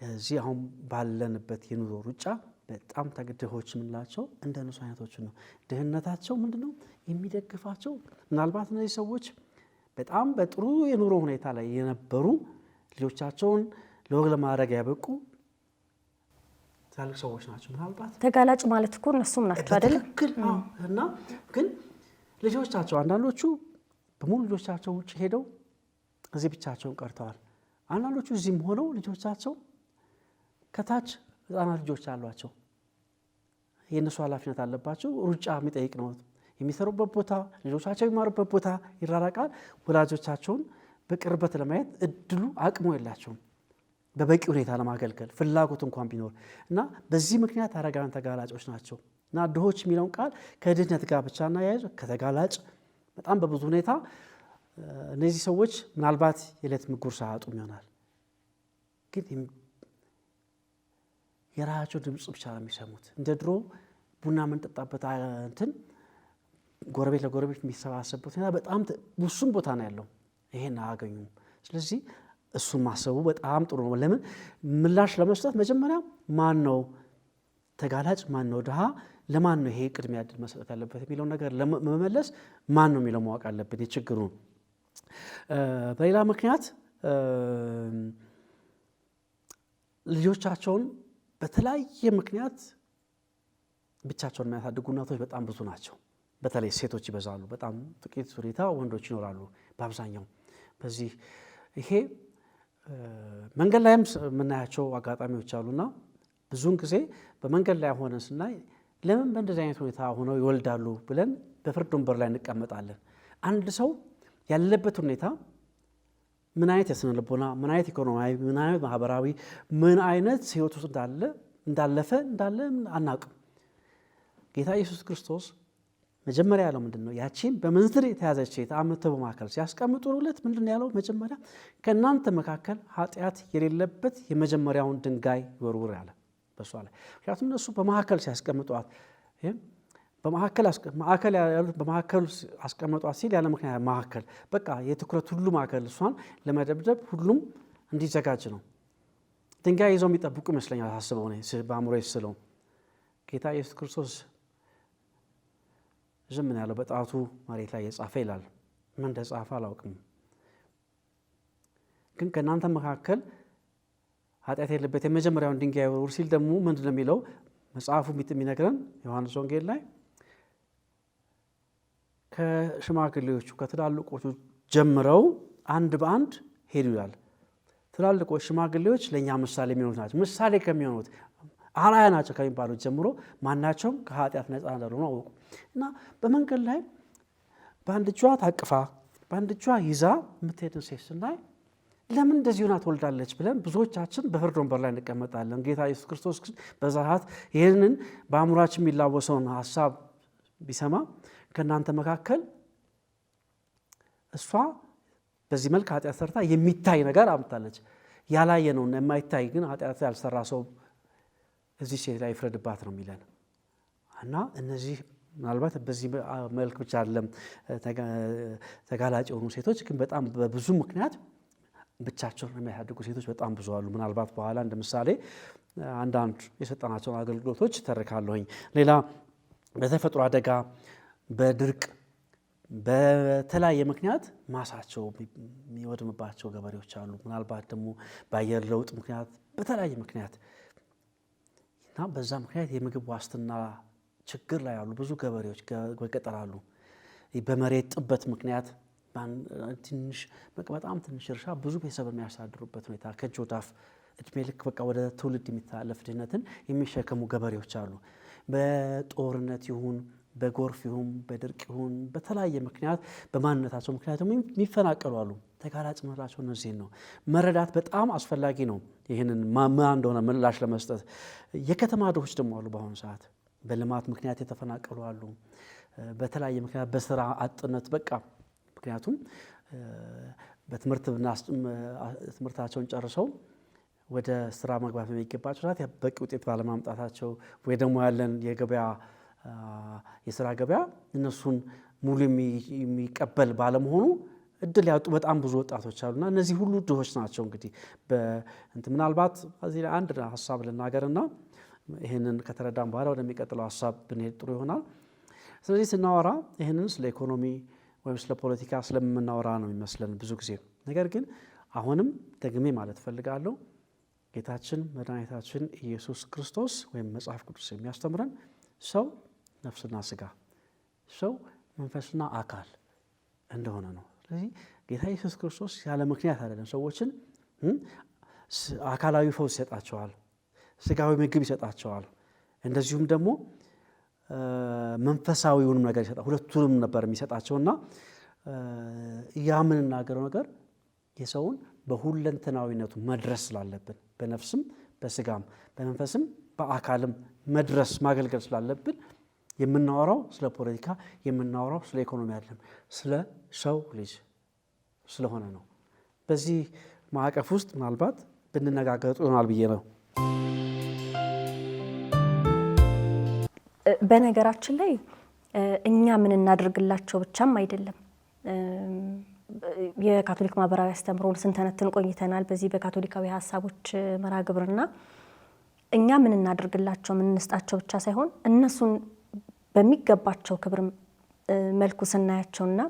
ለዚህ አሁን ባለንበት የኑሮ ሩጫ በጣም ድሆች የምንላቸው እንደ እነሱ አይነቶች ነው። ድህነታቸው ምንድን ነው የሚደግፋቸው? ምናልባት እነዚህ ሰዎች በጣም በጥሩ የኑሮ ሁኔታ ላይ የነበሩ ልጆቻቸውን ለወግ ለማድረግ ያበቁ ትላልቅ ሰዎች ናቸው። ምናልባት ተጋላጭ ማለት እኮ እነሱም ናቸው አይደለም? እና ግን ልጆቻቸው አንዳንዶቹ በሙሉ ልጆቻቸው ውጭ ሄደው እዚህ ብቻቸውን ቀርተዋል። አንዳንዶቹ እዚህም ሆነው ልጆቻቸው ከታች ህፃናት ልጆች አሏቸው። የእነሱ ኃላፊነት አለባቸው። ሩጫ የሚጠይቅ ነው። የሚሰሩበት ቦታ፣ ልጆቻቸው የሚማሩበት ቦታ ይራራቃል። ወላጆቻቸውን በቅርበት ለማየት እድሉ አቅሙ የላቸውም በበቂ ሁኔታ ለማገልገል ፍላጎት እንኳን ቢኖር እና በዚህ ምክንያት አረጋውያን ተጋላጮች ናቸው። እና ድሆች የሚለውን ቃል ከድህነት ጋር ብቻ እናያይዝ ከተጋላጭ በጣም በብዙ ሁኔታ እነዚህ ሰዎች ምናልባት የዕለት ምግብ ሳያጡም ይሆናል፣ ግን የራሳቸው ድምፅ ብቻ ነው የሚሰሙት። እንደ ድሮ ቡና የምንጠጣበት እንትን ጎረቤት ለጎረቤት የሚሰባሰብበት ሁኔታ በጣም ውሱን ቦታ ነው ያለው። ይሄን አያገኙም። ስለዚህ እሱን ማሰቡ በጣም ጥሩ ነው። ለምን ምላሽ ለመስጠት መጀመሪያ ማን ነው ተጋላጭ፣ ማን ነው ድሃ፣ ለማን ነው ይሄ ቅድሚያ ዕድል መሰጠት ያለበት የሚለው ነገር ለመመለስ ማን ነው የሚለው ማወቅ አለብን የችግሩን። በሌላ ምክንያት ልጆቻቸውን በተለያየ ምክንያት ብቻቸውን የሚያሳድጉ እናቶች በጣም ብዙ ናቸው። በተለይ ሴቶች ይበዛሉ። በጣም ጥቂት ሁኔታ ወንዶች ይኖራሉ በአብዛኛው። በዚህ ይሄ መንገድ ላይም የምናያቸው አጋጣሚዎች አሉና ብዙውን ጊዜ በመንገድ ላይ ሆነን ስናይ ለምን በእንደዚህ አይነት ሁኔታ ሆነው ይወልዳሉ ብለን በፍርድ ወንበር ላይ እንቀመጣለን። አንድ ሰው ያለበት ሁኔታ ምን አይነት የስነ ልቦና፣ ምን አይነት ኢኮኖሚያዊ፣ ምን አይነት ማህበራዊ፣ ምን አይነት ህይወት ውስጥ እንዳለ አናውቅም። ጌታ ኢየሱስ ክርስቶስ መጀመሪያ ያለው ምንድን ነው? ያቺን በምንዝር የተያዘች ሴት አምጥቶ በማዕከል ሲያስቀምጡለት ምንድን ነው ያለው? መጀመሪያ ከእናንተ መካከል ኃጢአት የሌለበት የመጀመሪያውን ድንጋይ ይወርውር ያለ በሷ ላይ። ምክንያቱም እነሱ በማዕከል ሲያስቀምጧት በማዕከል አስቀምጧት ሲል ያለ ምክንያት ማዕከል በቃ የትኩረት ሁሉ ማዕከል እሷን ለመደብደብ ሁሉም እንዲዘጋጅ ነው። ድንጋይ ይዘው የሚጠብቁ ይመስለኛል አስበው በአእምሮ ስለው ጌታ ኢየሱስ ክርስቶስ ዝም ነው ያለው። በጣቱ መሬት ላይ የጻፈ ይላል። ምን እንደጻፈ አላውቅም። ግን ከእናንተ መካከል ኃጢአት የሌለበት የመጀመሪያውን ድንጋይ ይወርውር ሲል ደግሞ ምንድን ነው የሚለው መጽሐፉ የሚነግረን ዮሐንስ ወንጌል ላይ ከሽማግሌዎቹ ከትላልቆቹ ጀምረው አንድ በአንድ ሄዱ ይላል። ትላልቆች ሽማግሌዎች ለእኛ ምሳሌ የሚሆኑት ናቸው። ምሳሌ ከሚሆኑት አርአያ ናቸው ከሚባሉት ጀምሮ ማናቸውም ከኃጢአት ነፃ እንዳልሆኑ አወቁ። እና በመንገድ ላይ በአንድ እጇ ታቅፋ በአንድ እጇ ይዛ የምትሄድን ሴት ስናይ ለምን እንደዚህ ሆና ትወልዳለች ብለን ብዙዎቻችን በፍርድ ወንበር ላይ እንቀመጣለን። ጌታ ኢየሱስ ክርስቶስ በዛ ሰዓት ይህንን በአእምሯችን የሚላወሰውን ሀሳብ ቢሰማ ከእናንተ መካከል እሷ በዚህ መልክ ኃጢአት ሰርታ የሚታይ ነገር አምጣለች፣ ያላየ ነው የማይታይ ግን ኃጢአት ያልሰራ ሰው እዚህ ሴት ላይ ይፍረድባት ነው የሚለን። እና እነዚህ ምናልባት በዚህ መልክ ብቻ አይደለም ተጋላጭ የሆኑ ሴቶች፣ ግን በጣም በብዙ ምክንያት ብቻቸውን የሚያሳድጉ ሴቶች በጣም ብዙ አሉ። ምናልባት በኋላ እንደ ምሳሌ አንዳንድ የሰጠናቸውን አገልግሎቶች ተርካለሁኝ። ሌላ በተፈጥሮ አደጋ፣ በድርቅ፣ በተለያየ ምክንያት ማሳቸው የሚወድምባቸው ገበሬዎች አሉ። ምናልባት ደግሞ በአየር ለውጥ ምክንያት፣ በተለያየ ምክንያት እና በዛ ምክንያት የምግብ ዋስትና ችግር ላይ ያሉ ብዙ ገበሬዎች በገጠር አሉ። በመሬት ጥበት ምክንያት በጣም ትንሽ እርሻ ብዙ ቤተሰብ የሚያሳድሩበት ሁኔታ ከእጅ ወደ አፍ እድሜ ልክ በቃ ወደ ትውልድ የሚተላለፍ ድህነትን የሚሸከሙ ገበሬዎች አሉ። በጦርነት ይሁን በጎርፍ ይሁን በድርቅ ይሁን በተለያየ ምክንያት በማንነታቸው ምክንያት የሚፈናቀሉ አሉ። ተጋላጭ ምንላቸው እነዚህን ነው መረዳት በጣም አስፈላጊ ነው። ይህንን ማን እንደሆነ ምላሽ ለመስጠት የከተማ ድሆች ደግሞ አሉ። በአሁኑ ሰዓት በልማት ምክንያት የተፈናቀሉ አሉ። በተለያየ ምክንያት በስራ አጥነት በቃ ምክንያቱም ትምህርታቸውን ጨርሰው ወደ ስራ መግባት የሚገባቸው ሰዓት በቂ ውጤት ባለማምጣታቸው ወይ ደግሞ ያለን የስራ ገበያ እነሱን ሙሉ የሚቀበል ባለመሆኑ እድል ያጡ በጣም ብዙ ወጣቶች አሉና እነዚህ ሁሉ ድሆች ናቸው። እንግዲህ ምናልባት እዚህ ላይ አንድ ሀሳብ ልናገርና ይህንን ከተረዳም በኋላ ወደሚቀጥለው ሀሳብ ብንሄድ ጥሩ ይሆናል። ስለዚህ ስናወራ ይህንን ስለ ኢኮኖሚ ወይም ስለ ፖለቲካ ስለምናወራ ነው የሚመስለን ብዙ ጊዜ። ነገር ግን አሁንም ደግሜ ማለት እፈልጋለሁ ጌታችን መድኃኒታችን ኢየሱስ ክርስቶስ ወይም መጽሐፍ ቅዱስ የሚያስተምረን ሰው ነፍስና ስጋ፣ ሰው መንፈስና አካል እንደሆነ ነው። ስለዚህ ጌታ ኢየሱስ ክርስቶስ ያለ ምክንያት አይደለም ሰዎችን አካላዊ ፈውስ ይሰጣቸዋል፣ ስጋዊ ምግብ ይሰጣቸዋል፣ እንደዚሁም ደግሞ መንፈሳዊውንም ነገር ይሰጣል። ሁለቱንም ነበር የሚሰጣቸውና ያ የምንናገረው ነገር የሰውን በሁለንተናዊነቱ መድረስ ስላለብን በነፍስም በስጋም በመንፈስም በአካልም መድረስ ማገልገል ስላለብን የምናወራው ስለ ፖለቲካ የምናወራው ስለ ኢኮኖሚ አይደለም፣ ስለ ሰው ልጅ ስለሆነ ነው። በዚህ ማዕቀፍ ውስጥ ምናልባት ብንነጋገር ጥሩ ይሆናል ብዬ ነው። በነገራችን ላይ እኛ ምን እናደርግላቸው ብቻም አይደለም። የካቶሊክ ማህበራዊ አስተምሮን ስንተነትን ቆይተናል በዚህ በካቶሊካዊ ሀሳቦች መርሃ ግብርና እኛ ምን እናደርግላቸው ምን እንስጣቸው ብቻ ሳይሆን እነሱን በሚገባቸው ክብር መልኩ ስናያቸውና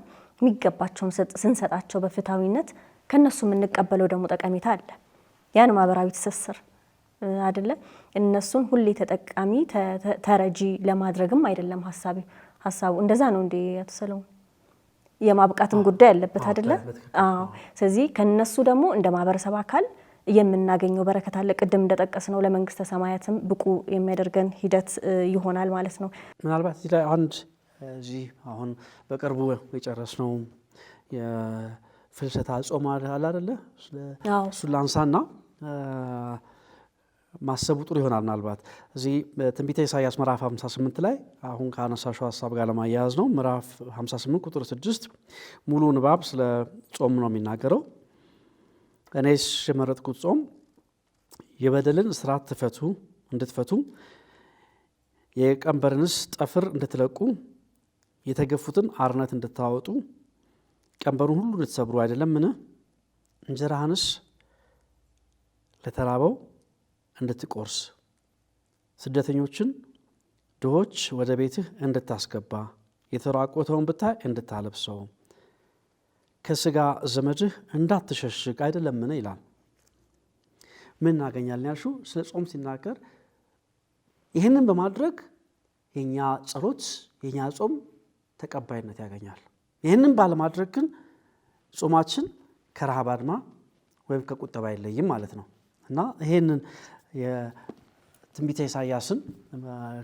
የሚገባቸውን ስንሰጣቸው በፍትሃዊነት ከነሱ የምንቀበለው ደግሞ ጠቀሜታ አለ። ያን ማህበራዊ ትስስር አይደለ እነሱን ሁሌ ተጠቃሚ ተረጂ ለማድረግም አይደለም ሀሳቡ እንደዛ ነው እንዴ አቶ ሰለሞን? የማብቃትም ጉዳይ ያለበት አይደለ? አዎ። ስለዚህ ከነሱ ደግሞ እንደ ማህበረሰብ አካል የምናገኘው በረከት አለ። ቅድም እንደጠቀስነው ለመንግስተ ሰማያትም ብቁ የሚያደርገን ሂደት ይሆናል ማለት ነው። ምናልባት እዚህ ላይ አንድ እዚህ አሁን በቅርቡ የጨረስነው የፍልሰታ ጾም አለ አይደለ? እሱን ላንሳና ማሰቡ ጥሩ ይሆናል። ምናልባት እዚህ በትንቢተ ኢሳይያስ ምዕራፍ 58 ላይ አሁን ካነሳሽው ሀሳብ ጋር ለማያያዝ ነው። ምዕራፍ 58 ቁጥር 6 ሙሉ ንባብ ስለ ጾም ነው የሚናገረው። እኔስ የመረጥኩት ጾም የበደልን እስራት እንድትፈቱ የቀንበርንስ ጠፍር እንድትለቁ የተገፉትን አርነት እንድታወጡ ቀንበሩን ሁሉ እንድትሰብሩ አይደለምን? እንጀራህንስ ለተራበው እንድትቆርስ ስደተኞችን ድሆች ወደ ቤትህ እንድታስገባ የተራቆተውን ብታይ እንድታለብሰው ከስጋ ዘመድህ እንዳትሸሽግ አይደለምን ይላል። ምን እናገኛለን ያልሽው? ስለ ጾም ሲናገር ይህንን በማድረግ የኛ ጸሎት የኛ ጾም ተቀባይነት ያገኛል። ይህንን ባለማድረግ ግን ጾማችን ከረሃብ አድማ ወይም ከቁጠባ አይለይም ማለት ነው። እና ይህንን የትንቢተ ኢሳይያስን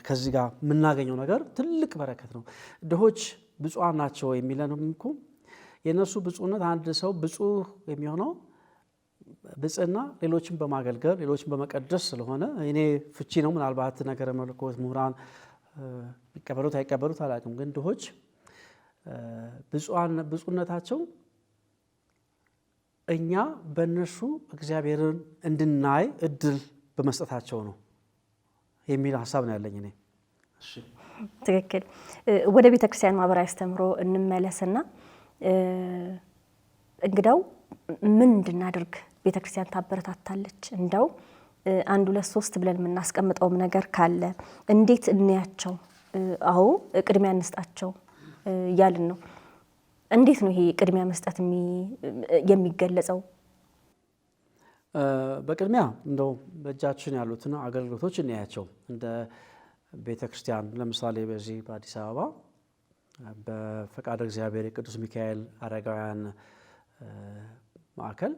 ከዚህ ጋር የምናገኘው ነገር ትልቅ በረከት ነው። ድሆች ብፁዓን ናቸው የሚለንም እኮ የነሱ ብፁዕነት አንድ ሰው ብፁዕ የሚሆነው ብፅዕና ሌሎችን በማገልገል ሌሎችን በመቀደስ ስለሆነ እኔ ፍቺ ነው። ምናልባት ነገረ መለኮት ምሁራን ይቀበሉት አይቀበሉት አላውቅም። ግን ድሆች ብፁዕነታቸው እኛ በእነሱ እግዚአብሔርን እንድናይ እድል በመስጠታቸው ነው የሚል ሀሳብ ነው ያለኝ እኔ። እሺ ትክክል። ወደ ቤተክርስቲያን ማህበራዊ አስተምሮ እንመለስና እንግዳው ምን እንድናደርግ ቤተክርስቲያን ታበረታታለች? እንደው አንድ ሁለት ሶስት ብለን የምናስቀምጠውም ነገር ካለ እንዴት እንያቸው? አዎ ቅድሚያ እንስጣቸው እያልን ነው። እንዴት ነው ይሄ ቅድሚያ መስጠት የሚገለጸው? በቅድሚያ እንደው በእጃችን ያሉትን አገልግሎቶች እንያቸው። እንደ ቤተክርስቲያን ለምሳሌ በዚህ በአዲስ አበባ በፈቃደ እግዚአብሔር የቅዱስ ሚካኤል አረጋውያን ማዕከል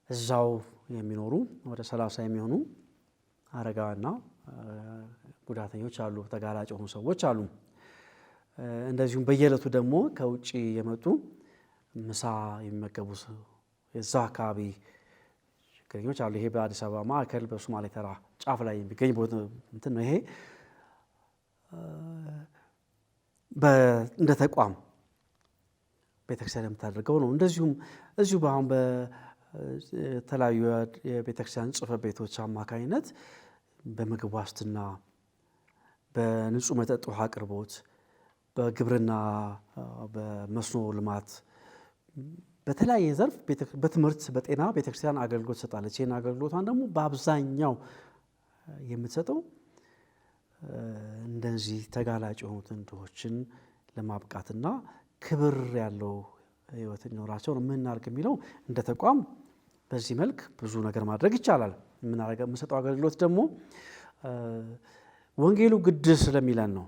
እዛው የሚኖሩ ወደ 30 የሚሆኑ አረጋውያንና ጉዳተኞች አሉ፣ ተጋላጭ የሆኑ ሰዎች አሉ። እንደዚሁም በየዕለቱ ደግሞ ከውጭ የመጡ ምሳ የሚመገቡ የዛ አካባቢ ችግረኞች አሉ። ይሄ በአዲስ አበባ ማዕከል በሶማሌ ተራ ጫፍ ላይ የሚገኝ እንትን ነው። ይሄ እንደ ተቋም ቤተክርስቲያን የምታደርገው ነው። እንደዚሁም እዚሁ በአሁን በተለያዩ የቤተክርስቲያን ጽሕፈት ቤቶች አማካኝነት በምግብ ዋስትና፣ በንጹህ መጠጥ ውሃ አቅርቦት፣ በግብርና፣ በመስኖ ልማት፣ በተለያየ ዘርፍ በትምህርት፣ በጤና ቤተክርስቲያን አገልግሎት ትሰጣለች። ይህን አገልግሎቷን ደግሞ በአብዛኛው የምትሰጠው እንደዚህ ተጋላጭ የሆኑትን ድሆችን ለማብቃትና ክብር ያለው ሕይወት እንዲኖራቸው ነው። የምናደርግ የሚለው እንደ ተቋም በዚህ መልክ ብዙ ነገር ማድረግ ይቻላል። የምንሰጠው አገልግሎት ደግሞ ወንጌሉ ግድ ስለሚለን ነው።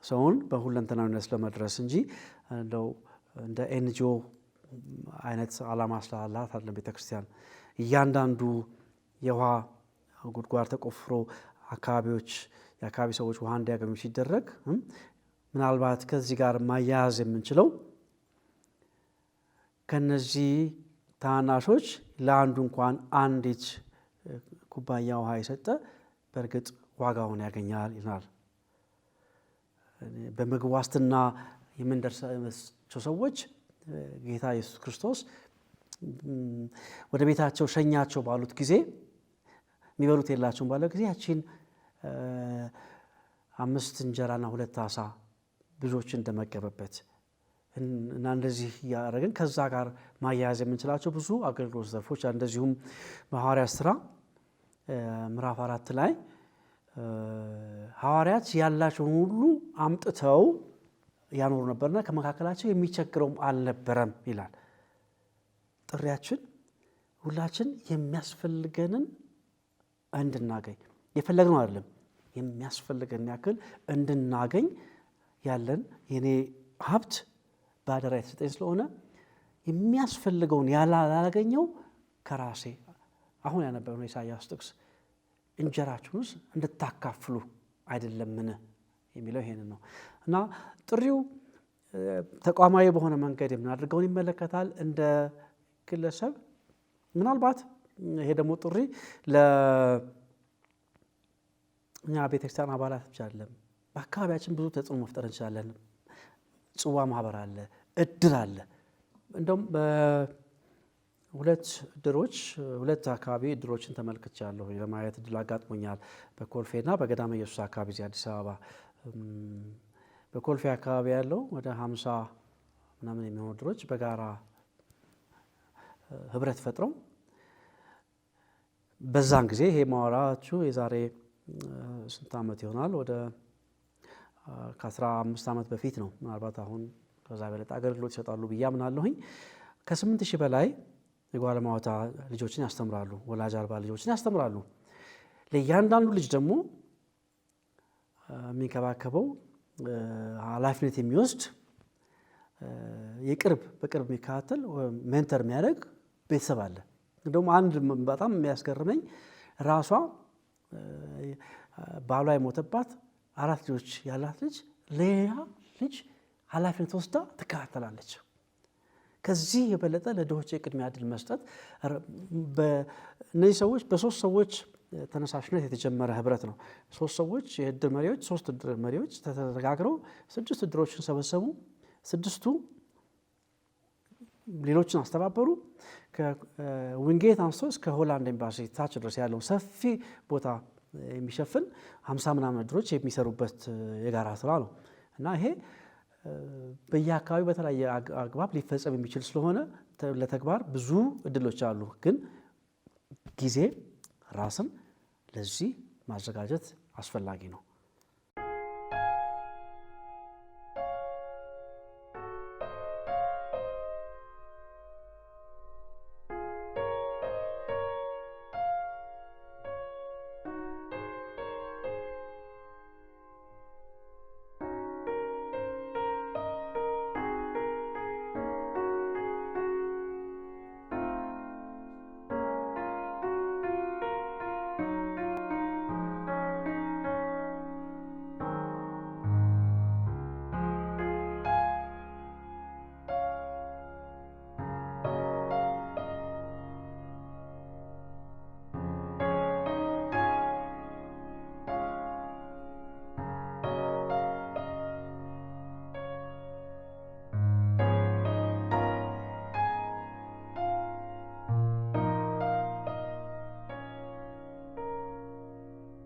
ሰውን በሁለንተናዊነት ለመድረስ እንጂ እንደው እንደ ኤንጂኦ አይነት ዓላማ ስላላት አይደለም። ቤተክርስቲያን እያንዳንዱ የውሃ ጉድጓድ ተቆፍሮ የአካባቢ ሰዎች ውሃ እንዲያገኙ ሲደረግ ምናልባት ከዚህ ጋር ማያያዝ የምንችለው ከነዚህ ታናሾች ለአንዱ እንኳን አንዲት ኩባያ ውሃ የሰጠ በእርግጥ ዋጋውን ያገኛል ይላል። በምግብ ዋስትና የምንደርሳቸው ሰዎች ጌታ ኢየሱስ ክርስቶስ ወደ ቤታቸው ሸኛቸው ባሉት ጊዜ የሚበሉት የላቸውም ባለው ጊዜ ያቺን 5 እንጀራና 2 ዓሣ ብዙዎችን እንደመገበበት እና እንደዚህ እያደረግን ከዛ ጋር ማያያዝ የምንችላቸው ብዙ አገልግሎት ዘርፎች። እንደዚሁም በሐዋርያት ሥራ ምዕራፍ 4 ላይ ሐዋርያት ያላቸውን ሁሉ አምጥተው ያኖሩ ነበርና ከመካከላቸው የሚቸግረውም አልነበረም ይላል። ጥሪያችን ሁላችን የሚያስፈልገንን እንድናገኝ የፈለግነው አይደለም፣ የሚያስፈልገን ያክል እንድናገኝ ያለን የኔ ሀብት በአደራ የተሰጠኝ ስለሆነ የሚያስፈልገውን ያላገኘው ከራሴ አሁን ያነበብነው ኢሳይያስ ጥቅስ እንጀራችሁንስ እንድታካፍሉ አይደለምን የሚለው ይሄንን ነው እና ጥሪው ተቋማዊ በሆነ መንገድ የምናደርገውን ይመለከታል። እንደ ግለሰብ ምናልባት ይሄ ደግሞ ጥሪ ለእኛ ቤተክርስቲያን አባላት ብቻ አይደለም፣ በአካባቢያችን ብዙ ተጽዕኖ መፍጠር እንችላለን። ጽዋ ማህበር አለ፣ እድር አለ። እንደውም ሁለት አካባቢ እድሮችን ተመልክቻለሁ፣ ለማየት እድል አጋጥሞኛል። በኮልፌና በገዳመ ኢየሱስ አካባቢ እዚህ አዲስ አበባ። በኮልፌ አካባቢ ያለው ወደ 50 ምናምን የሚሆኑ እድሮች በጋራ ህብረት ፈጥረው በዛን ጊዜ ይሄ ማወራችሁ የዛሬ ስንት ዓመት ይሆናል? ወደ ከ15 ዓመት በፊት ነው። ምናልባት አሁን ከዛ በለጠ አገልግሎት ይሰጣሉ ብዬ አምናለሁኝ። ከ8,000 በላይ የጓለማውታ ልጆችን ያስተምራሉ፣ ወላጅ አልባ ልጆችን ያስተምራሉ። ለእያንዳንዱ ልጅ ደግሞ የሚንከባከበው ኃላፊነት የሚወስድ በቅርብ የሚከታተል ሜንተር የሚያደርግ ቤተሰብ አለ። እንደውም አንድ በጣም የሚያስገርመኝ ራሷ ባሏ የሞተባት 4 ልጆች ያላት ልጅ ሌላ ልጅ ኃላፊነት ወስዳ ትከታተላለች። ከዚህ የበለጠ ለድሆች የቅድሚያ ዕድል መስጠት እነዚህ ሰዎች በ3 ሰዎች ተነሳሽነት የተጀመረ ህብረት ነው። 3 ሰዎች የእድር መሪዎች 3 እድር መሪዎች ተነጋግረው 6 እድሮችን ሰበሰቡ። 6ቱ ሌሎችን አስተባበሩ። ከዊንጌት አንስቶ እስከ ሆላንድ ኤምባሲ ታች ድረስ ያለው ሰፊ ቦታ የሚሸፍን 50 ምናምን እድሮች የሚሰሩበት የጋራ ስራ ነው እና ይሄ በየአካባቢው በተለያየ አግባብ ሊፈጸም የሚችል ስለሆነ ለተግባር ብዙ እድሎች አሉ። ግን ጊዜ ራስን ለዚህ ማዘጋጀት አስፈላጊ ነው።